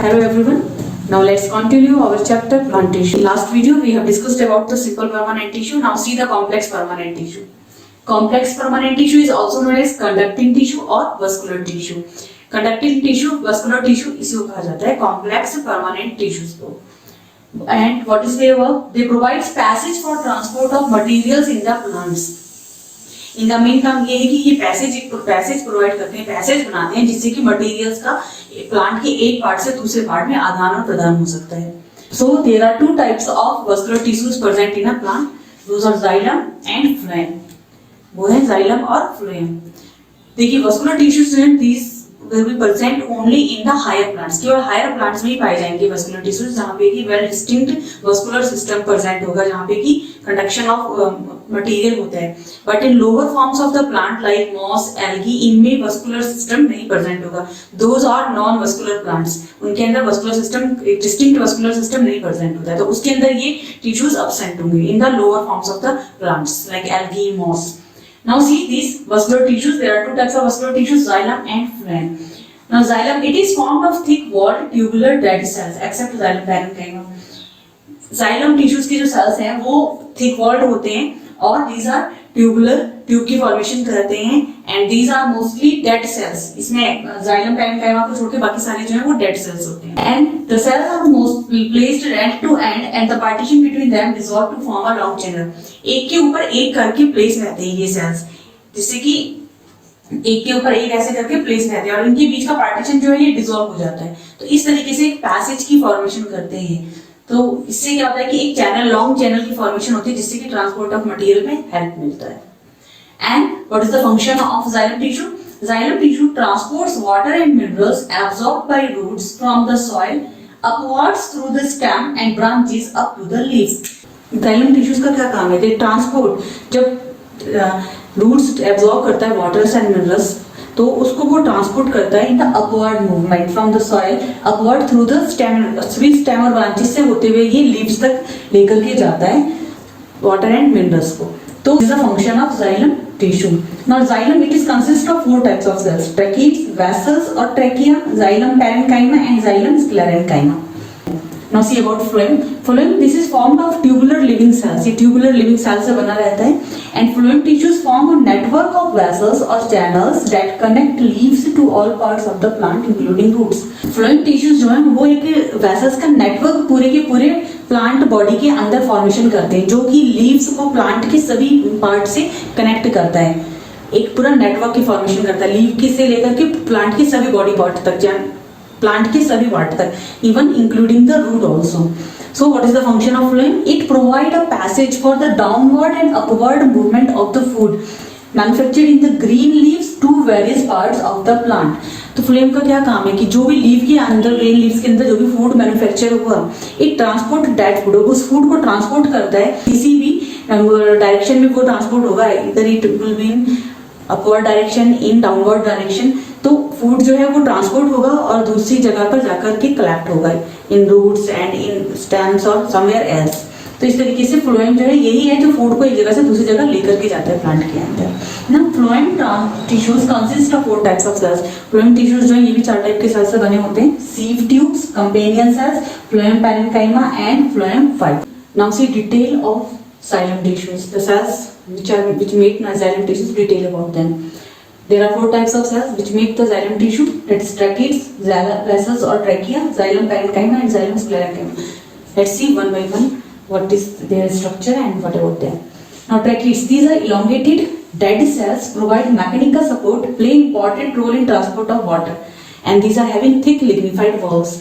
Hello everyone. Now let's continue our chapter plant tissue. Last video we have discussed about the simple permanent tissue. Now see the complex permanent tissue. Complex permanent tissue is also known as conducting tissue or vascular tissue. Conducting tissue, vascular tissue इसी को कहा जाता है complex permanent tissues को. And what is their work? They provide passage for transport of materials in the plants. इनका main काम ये है कि ये पैसेज प्रोवाइड करते हैं, पैसेज बनाते हैं जिससे कि मटेरियल्स का प्लांट के एक पार्ट से दूसरे पार्ट में आदान और प्रदान हो सकता है. So there are two types of vascular tissues present in a plant. Those are xylem and phloem. वो है जाइलम और फ्लोएम. देखिए वस्कुलर टिश्यूज हैं, these will be present only in the higher plants. केवल हायर प्लांट्स में ही पाए जाएंगे वस्कुलर टिश्यूज जहाँ पे कि well distinct vascular system present होगा, जहाँ पे कि कंडक्शन ऑफ मटेरियल होता है. But in lower forms of the plant like moss, algae, इनमें वस्कुलर सिस्टम नहीं प्रेजेंट होगा. Those are non vascular plants. उनके अंदर vascular system, distinct vascular system नहीं प्रेजेंट होता है, तो उसके अंदर ये टिश्यूज एब्सेंट होंगे in the lower forms of the plants like algae, moss. Now see these vascular tissues. There are two types of vascular tissues, xylem and phloem. Now xylem, it is formed of thick-walled tubular dead cells, except xylem parenchyma. Xylem tissues की जो cells हैं वो thick-walled होते हैं और these are tubular, tube की formation करते हैं and these are mostly dead cells. इसमें xylem parenchyma को छोड़ के बाकी सारे जो हैं वो dead cells होते हैं. And the cells are mostly placed end to end and the partition between them dissolve to form a long channel. एक के ऊपर एक करके प्लेस रहते हैं ये cells, जिससे कि एक के ऊपर एक ऐसे करके प्लेस रहते हैं और इनके बीच का पार्टीशन जो है ये डिसॉल्व हो जाता है. तो इस तरीके से एक पैसेज की फॉर्मेशन करते हैं. तो इससे क्या होता है कि एक चैनल, लॉन्ग चैनल की फॉर्मेशन होती है जिससे कि ट्रांसपोर्ट ऑफ मटेरियल में हेल्प मिलता है. And what is the function of xylem tissue? Xylem tissue transports water and minerals absorbed by roots from the soil upwards through the stem and branches up to the leaves. Xylem tissues का क्या काम है? They transport, जब roots absorb करता है waters and minerals तो उसको वो ट्रांसपोर्ट करता है in the upward movement from the soil upward through the stem और ब्रांचेस से होते हुए ये लीव्स तक लेकर के जाता है वाटर एंड मिनरल्स को. तो this is the function of xylem tissue. Now xylem it is consist of four types of cells: tracheids, vessels और trachea, xylem parenchyma and xylem sclerenchyma. Now see about phloem. Phloem, this is formed of tubular living cells. ये tubular living cells से बना रहता है. And phloem tissues form a network of vessels or channels that connect leaves to all parts of the plant, including roots. Phloem tissues जो हैं वो एक vessels का network पूरे के पूरे plant body के अंदर formation करते हैं, जो कि leaves को plant के सभी part से connect करता है. एक पूरा network की formation करता है, leaf के से लेकर के plant के सभी body part तक, प्लांट के सभी पार्ट तक, even including the root also. So what is the function of phloem? It provide a passage for the downward and upward movement of the food manufactured in the green leaves to various parts of the plant. तो phloem का क्या काम है कि जो भी leave के अंदर, ग्रीन लीव्स के अंदर जो भी फूड मैन्युफैक्चर हुआ, इट ट्रांसपोर्ट दैट फूड, उस फूड को ट्रांसपोर्ट करता है किसी भी डायरेक्शन में वो ट्रांसपोर्ट होगा. इधर it will be in upward direction, in downward direction. तो फूड जो है वो ट्रांसपोर्ट होगा और दूसरी जगह पर जाकर के कलेक्ट होगा इन रूट्स एंड इन स्टेम्स और समवेयर एल्स. तो इस तरीके से फ्लोएम जो है यही है जो फूड को एक जगह से दूसरी जगह लेकर के जाता है प्लांट के अंदर ना. Phloem tissues consist of four types of cells. Phloem tissues जो है ये भी चार टाइप के सेल्स से बने होते हैं: sieve tubes, companion cells, phloem parenchyma and phloem fibre. Now see detail of xylem tissues, the cells which make xylem tissues, detail about them. There are four types of cells which make the xylem tissue. It's tracheids, vessels or trachea, xylem parenchyma and xylem sclerenchyma. Let's see one by one what is their structure and what about them. Now tracheids, these are elongated dead cells, provide mechanical support, play important role in transport of water, and these are having thick lignified valves.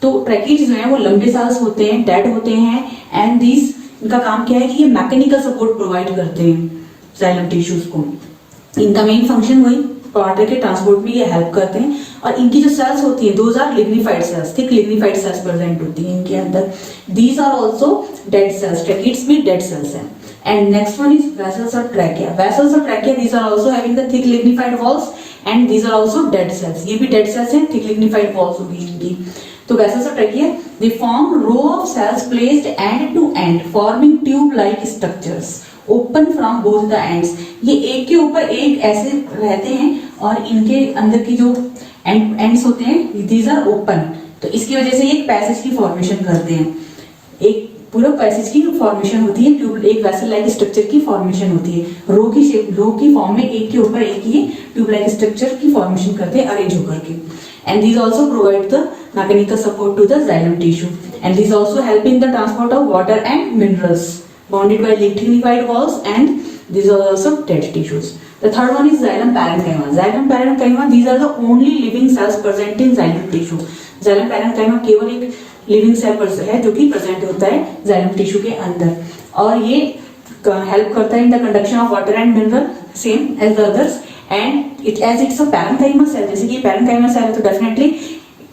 तो tracheids जो है वो लंबे cells होते हैं, dead होते हैं, and these इनका काम क्या है कि ये मैकेनिकल सपोर्ट प्रोवाइड करते हैं जाइलम टिश्यूज को. इनका मेन फंक्शन वही वाटर के ट्रांसपोर्ट में ये हेल्प करते हैं. और इनकी जो सेल्स होती है those are lignified cells, thick lignified cells present होती हैं इनके अंदर. These are also dead cells. Tracheids भी डेड सेल्स हैं. And next one is vessels और ट्रैकिया. वेसल्स और trachea these are also having the thick lignified walls and these are also dead cells. ये भी डेड सेल्स हैं, thick lignified walls होगी इनकी. तो vessels और trachea, they form row of cells placed end to end, forming tube-like structures, open from both the ends. ये एक के ऊपर एक ऐसे रहते हैं और इनके अंदर की जो ends होते हैं, these are open. तो इसकी वजह से एक पैसेज की फॉर्मेशन करते हैं, एक पूरा पैसेज की फॉर्मेशन होती है, ट्यूब एक वेसल लाइक स्ट्रक्चर की फॉर्मेशन होती है, रो की शेप, रो की फॉर्म में एक के ऊपर एक ये ट्यूब लाइक स्ट्रक्चर की फॉर्मेशन करते हैं अरेंज होकर के। And these also provide the mechanical support to the xylem tissue, and these also help in the transport of water and minerals bounded by lignified walls, and these are also dead tissues. The third one is xylem parenchyma. Xylem parenchyma, these are the only living cells present in xylem tissue. xylem parenchyma केवल एक living cell है जो कि present होता है xylem tissue के अंदर, और ये हेल्प करता है in the conduction of water and mineral same as the others, and it as it's a parenchyma cell, जैसे कि पैरेंकाइमा सेल है तो definitely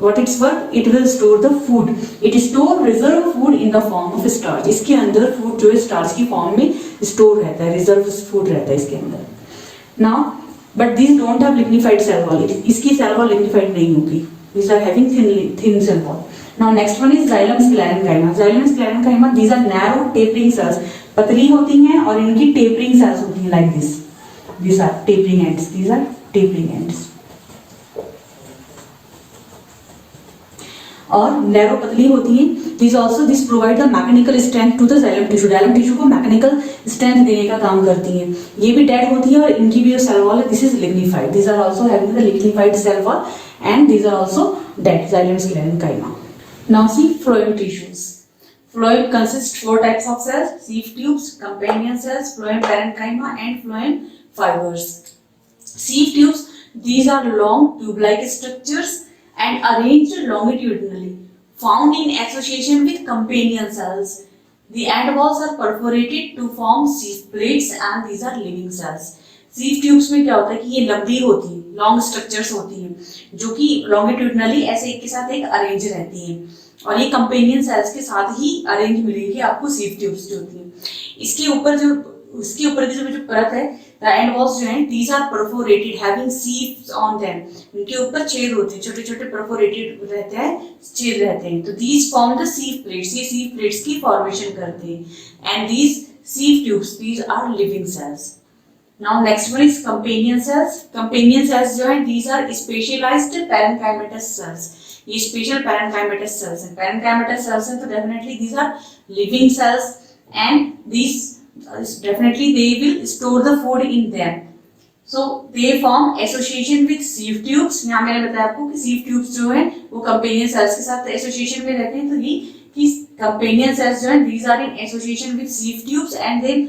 what it's work, it will store the food, it store reserve food in the form of starch. इसके अंदर food जो है starch की form में स्टोर रहता है, रिजर्व फूड रहता है इसके अंदर। Now but these don't have lignified cell wall, इसकी सेल वॉल लिग्निफाइड नहीं होगी, these are having thin cell wall. Now next one is xylem sclerenchyma. Xylem sclerenchyma, these are narrow tapering cells, पतली होती हैं और इनकी tapering cells होती हैं like this. These are tapering ends. These are tapering ends. और narrow पतली होती हैं। These also this provide the mechanical strength to the xylem tissue. xylem tissue को mechanical strength देने का काम करती हैं। ये भी dead होती है और इनकी भी जो cell wall है, this is lignified. These are also having the lignified cell wall, and these are also dead xylem sclerenchyma. Now see phloem tissues. Phloem consists 4 types of cells: sieve tubes, companion cells, phloem parenchyma, and phloem fibers. Sieve tubes, these are long tube-like structures and arranged longitudinally, found in association with companion cells. The end walls are perforated to form sieve plates, and these are living cells. sieve tubes में क्या होता है कि ये लंबी होती है, long structures होती हैं जो कि लॉन्गिट्यूडनली ऐसे एक के साथ एक अरेंज रहती हैं, और ये कंपेनियन सेल्स के साथ ही अरेंज मिलेगी आपको sieve tubes जो होती है। इसके ऊपर की जो परत है, the end walls जो हैं, these are perforated having sieves on them, इनके ऊपर छेद होते हैं, छोटे छोटे perforated रहते हैं, छेद रहते हैं, तो these form the sieve plates, ये sieve plates की फॉर्मेशन करते हैं, and these sieve tubes, these are living cells. Now next one is companion cells. Companion cells जो हैं, these are specialized parenchymatous cells. ये special parenchymatous cells हैं। parenchymatous cells हैं तो definitely these are living cells, and these definitely they will store the food in them. So they form association with sieve tubes. यहाँ मैंने बताया आपको कि sieve tubes जो हैं वो companion cells के साथ association में रहते हैं, तो ये कि companion cells जो हैं, these are in association with sieve tubes, and they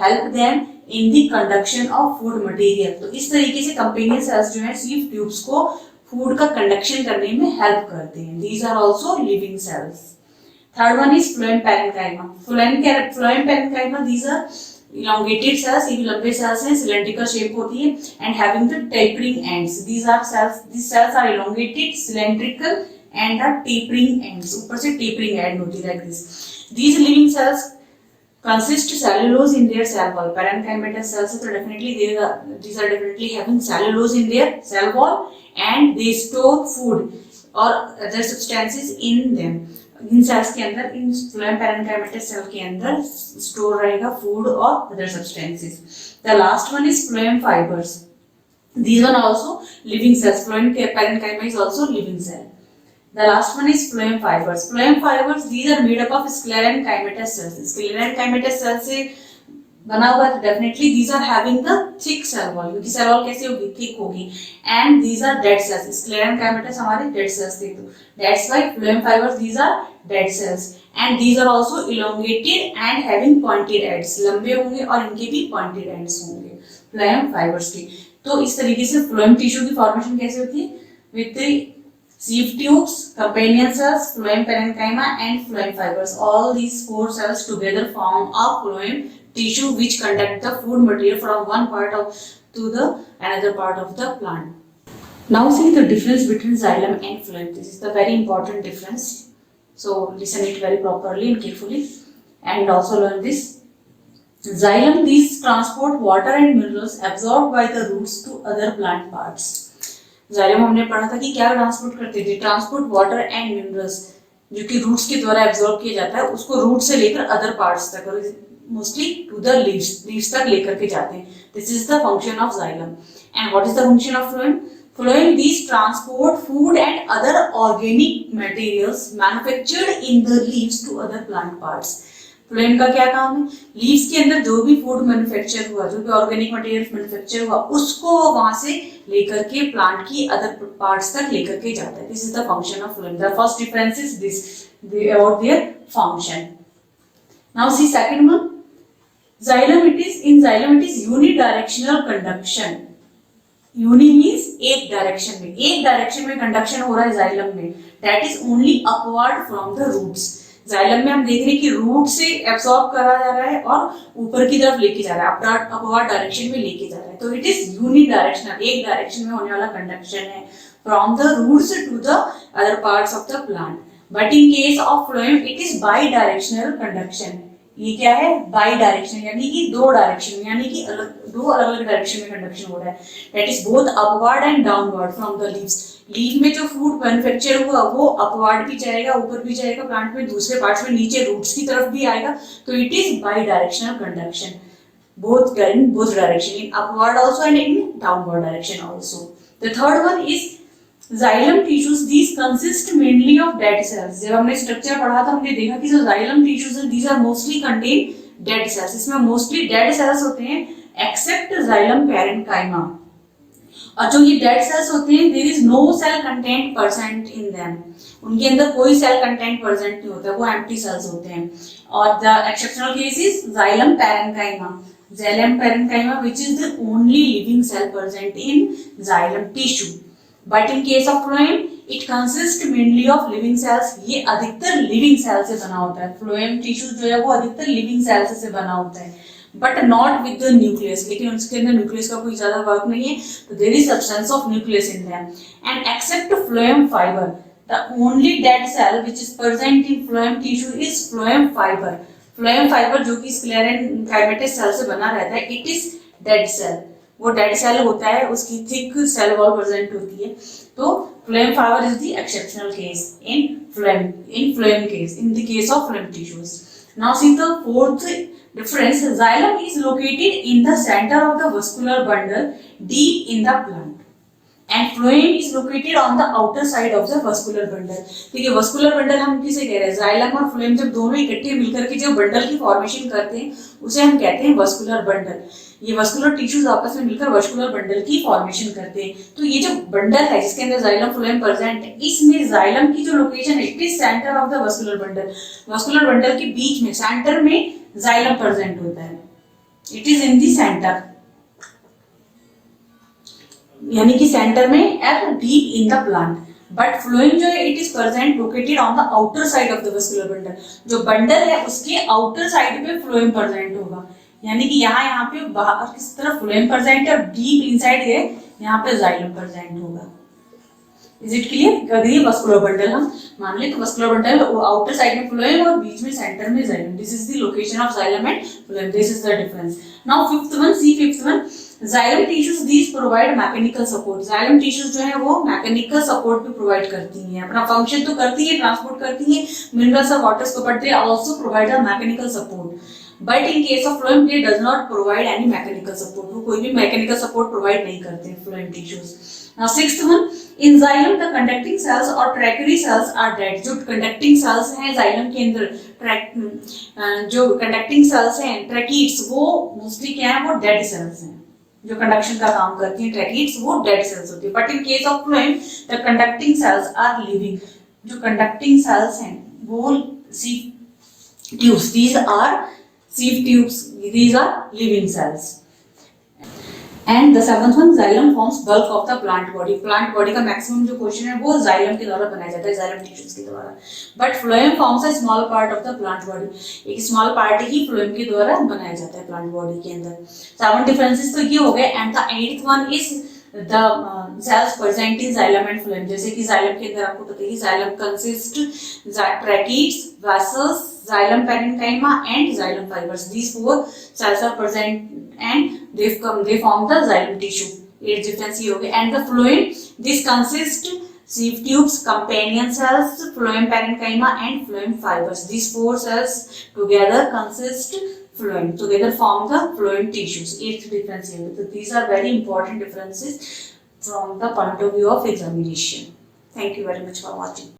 help them in the conduction of food material. तो इस तरीके से companion cells जो हैं sieve tubes को फूड का कंडक्शन करने में हेल्प करते हैं। These are also living cells. Third one is phloem parenchyma. Phloem parenchyma, these are elongated cells, ये लंबे cells हैं, cylindrical shape होती है, and having the tapering ends. These cells are elongated, cylindrical, and are tapering ends. ऊपर से tapering end होती है like this. These living cells consist cellulose in their cell wall. Parenchymatous cells so definitely these are definitely having cellulose in their cell wall, and they store food or other substances in them. In cells के अंदर, इन phloem parenchymatous cell के अंदर store रहेगा food और other substances. The last one is phloem fibers. These are also living cells. Phloem parenchyma is also living cell. The last one is phloem fibers. Phloem fibers, these are made up of sclerenchymatous cells. Sclerenchymatous cells से बना हुआ है, definitely these are having the thick cell wall, क्योंकि cell wall कैसे होगी, thick होगी, and these are dead cells. Sclerenchymatous हमारे dead cells थे, तो that's why phloem fibers, these are dead cells, and these are also elongated and having pointed ends. लंबे होंगे और इनके भी pointed ends होंगे phloem fibers के। तो इस तरीके से phloem tissue की formation कैसे होती है, with the sieve tubes, companion cells, phloem parenchyma, and phloem fibers. All these 4 cells together form a phloem tissue which conduct the food material from one part to the another part of the plant. Now see the difference between xylem and phloem. This is the very important difference. So listen it very properly and carefully, and also learn this. Xylem, these transport water and minerals absorbed by the roots to other plant parts. Xylem हमने पढ़ा था कि क्या transport करते थे, transport water and minerals जो कि roots के द्वारा एब्जॉर्ब किया जाता है, उसको रूट से लेकर अदर पार्ट्स तक, और मोस्टली टू द लीव्स तक लेकर के जाते हैं. This is the function of xylem. And what is the function of phloem? Phloem these transport food and other organic materials manufactured in the leaves to other plant parts. Phloem का क्या काम है? Leaves के अंदर जो भी food manufacture हुआ, जो भी ऑर्गेनिक मटेरियल मैन्युफैक्चर हुआ, उसको वहां से लेकर के प्लांट की अदर पार्ट्स तक लेकर के जाता है. This is the function of phloem. The first difference is this about their function. Now see second one. Xylem it is unidirectional conduction. Uni means एक डायरेक्शन में कंडक्शन हो रहा है जाइलम में. That is only upward from the roots. Xylem में हम देख रहे हैं कि रूट से एब्सॉर्ब करा जा रहा है और ऊपर की तरफ लेके जा रहा है, अपवर्ड डायरेक्शन में लेके जा रहा है. तो इट इज यूनिडायरेक्शनल, एक डायरेक्शन में होने वाला कंडक्शन है from the roots to the other parts of the plant. But in case of phloem it is bidirectional conduction. ये क्या है? बाई डायरेक्शन, यानी कि दो डायरेक्शन, यानी कि दो अलग अलग डायरेक्शन में कंडक्शन हो रहा है. That is both upward and downward from the leaves. Leaf में जो फूड मैन्युफैक्चर हुआ वो अपवर्ड भी जाएगा, ऊपर भी जाएगा प्लांट में, दूसरे पार्ट्स में नीचे रूट्स की तरफ भी आएगा. तो it is bidirectional conduction, both direction, in upward also and in downward direction also. The third one is xylem tissues. These consist mainly of dead cells. जब हमने स्ट्रक्चर पढ़ा था हमने देखा कि जो xylem tissues हैं these are mostly contain dead cells. इसमें mostly dead cells होते हैं except xylem parenchyma. और जो ये डेड सेल्स होते हैं there is no cell content present in them. उनके अंदर कोई सेल कंटेंट प्रेजेंट नहीं होता, वो एम्प्टी सेल्स होते हैं. और the exceptional case is xylem parenchyma. Xylem parenchyma which is the only living cell present in xylem tissue. But in case of phloem it consists mainly of living cells. ये अधिकतर living cells से बना होता है. phloem tissue जो है वो अधिकतर living cells से बना होता है. But not with the nucleus. लेकिन उसके अंदर न्यूक्लियस का कोई ज्यादा वर्क नहीं है. तो there is substance of nucleus in them. And except phloem fiber, the only dead cell which is present in phloem tissue is phloem fiber. Phloem fibre जो कि स्क्लेरेनकाइमेटस सेल से बना रहता है, इट इज डेड सेल. वो dead cell होता है, उसकी थिक सेल वॉल प्रेजेंट होती है. तो phloem fibre is the exceptional case in phloem case, in the case of phloem tissues. Now see the fourth difference. Xylem is located in the center of the vascular bundle deep in the plant. And phloem is located on the outer side of the vascular bundle. देखिए vascular bundle हम किसे कह रहे हैं? Xylem और phloem जब दोनों इकट्ठे मिलकर के जो बंडल की फॉर्मेशन करते हैं उसे हम कहते हैं vascular bundle. ये vascular tissues आपस में मिलकर vascular bundle की फॉर्मेशन करते हैं. तो ये जो बंडल है जिसके अंदर xylem phloem प्रेजेंट है, इसमें xylem की जो लोकेशन है it is centre of the vascular bundle. vascular bundle के बीच में सेंटर में xylem प्रेजेंट होता है. It is in the centre, यानी कि सेंटर में at deep in the plant. But phloem जो है it is present located on the outer side of the vascular bundle. जो बंडल है उसके आउटर साइड पे फ्लोएम प्रेजेंट होगा, यानी कि यहाँ पे बाहर किस तरफ फ्लोएम प्रेजेंट है और डीप इनसाइड है यहाँ पे जाइलम प्रेजेंट होगा. Is it clear? अगर ये वस्कुलर बंडल हम मान ले तो वस्कुलर बंडल आउटर साइड में फ्लोएम और बीच में सेंटर में xylem. This is the location of xylem and phloem. This is the difference. Now fifth one, see fifth one, Xylem tissues these provide mechanical support. Xylem tissues जो है वो mechanical support भी provide करती हैं. अपना function तो करती है, ट्रांसपोर्ट करती है मिनरल्स और वाटर्स को, but they also provide a mechanical support. But in case of phloem they does not provide any mechanical support. वो कोई भी मैकेनिकल सपोर्ट प्रोवाइड नहीं करते हैं phloem tissues. Now sixth one, in xylem the conducting cells और tracheary cells are dead. जो conducting cells हैं xylem के अंदर, जो कंडक्टिंग सेल्स हैं ट्रैकीट्स, वो मोस्टली क्या है, वो डेड सेल्स हैं. जो कंडक्शन का काम करती हैं ट्रैकीट्स वो डेड सेल्स होती है. But in case of phloem the conducting cells are living. जो कंडक्टिंग सेल्स हैं वो sieve tubes, these are sieve tubes, these are living cells. And the seventh one, xylem forms bulk of the plant body. Plant body का maximum जो portion है वो xylem के द्वारा बनाया जाता है, जाइलम टिश्यूज के द्वारा. But phloem forms a small part of the plant body. एक स्मॉल पार्ट ही फ्लोएम के द्वारा बनाया जाता है प्लांट बॉडी के अंदर. 7 डिफरेंसेस तो ये हो गए. And the 8th one is the cells present in xylem and phloem. जैसे कि जाइलम के अंदर आपको पता है कि xylem consist tracheids, vessels, xylem parenchyma and xylem fibers. These 4 cells are present and they form the xylem tissue. 8 difference here. Okay. And the phloem, this consists sieve tubes, companion cells, phloem parenchyma and phloem fibers. These 4 cells together consist phloem, together form the phloem tissues. 8th difference here. So these are very important differences from the point of view of examination. Thank you very much for watching.